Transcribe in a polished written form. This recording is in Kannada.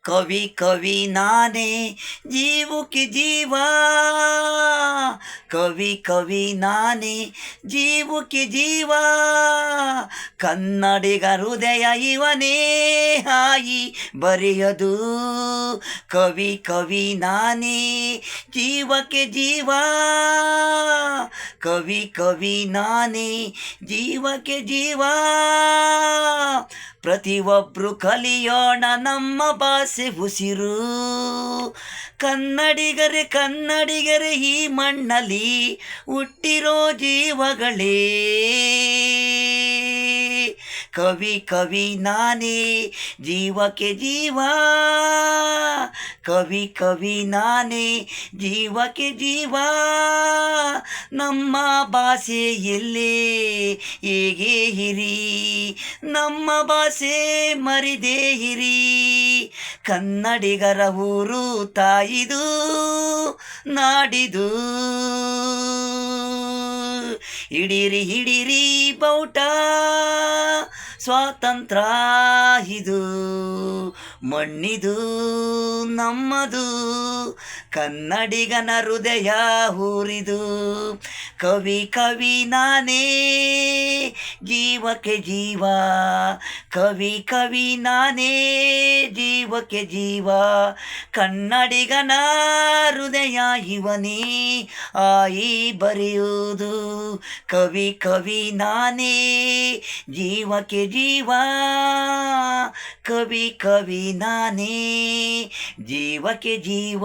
ಕವಿ ಕವಿ ನಾನೇ ಜೀವಕ್ಕೆ ಜೀವ, ಕವಿ ಕವಿ ನಾನೇ ಜೀವಕ್ಕೆ ಜೀವ, ಕನ್ನಡಿಗ ಹೃದಯ ಇವನೇ ಹಾಯಿ ಬರೆಯದು, ಕವಿ ಕವಿ ನಾನೇ ಜೀವಕ್ಕೆ ಜೀವ, ಕವಿ ಕವಿ ನಾನೇ ಜೀವಕ್ಕೆ ಜೀವ. ಪ್ರತಿಯೊಬ್ರು ಕಲಿಯೋಣ ನಮ್ಮ ಭಾಷೆ ಉಸಿರು, ಕನ್ನಡಿಗರೇ ಕನ್ನಡಿಗರೇ ಈ ಮಣ್ಣಲ್ಲಿ ಹುಟ್ಟಿರೋ ಜೀವಗಳೇ, ಕವಿ ಕವಿ ನಾನೇ ಜೀವಕ್ಕೆ ಜೀವ, ಕವಿ ಕವಿ ನಾನೇ ಜೀವಕ್ಕೆ ಜೀವ. ನಮ್ಮ ಭಾಷೆ ಎಲ್ಲೇ ಹೇಗೆ ಇರಿ, ನಮ್ಮ ಭಾಷೆ ಮರಿದೇ ಇರಿ, ಕನ್ನಡಿಗರ ಊರು ತಾಯಿದು ನಾಡಿದು, ಹಿಡಿರಿ ಹಿಡಿರಿ ಬೌಟ ಸ್ವಾತಂತ್ರ್ಯ ಇದು, ಮಣ್ಣಿದು ನಮ್ಮದು, ಕನ್ನಡಿಗನ ಹೃದಯ ಊರಿದು, ಕವಿ ಕವಿ ನಾನೇ ಜೀವಕ್ಕೆ ಜೀವ, ಕವಿ ಕವಿ ನಾನೇ ಜೀವಕ್ಕೆ ಜೀವ, ಕನ್ನಡಿಗನ ಹೃದಯ ಇವನೇ ಆಯಿ ಬರೆಯುವುದು, ಕವಿ ಕವಿ ನಾನೇ ಜೀವಕ್ಕೆ ಜೀವ, ಕವಿ ಕವಿ ನಾನೇ ಜೀವಕ್ಕೆ ಜೀವ.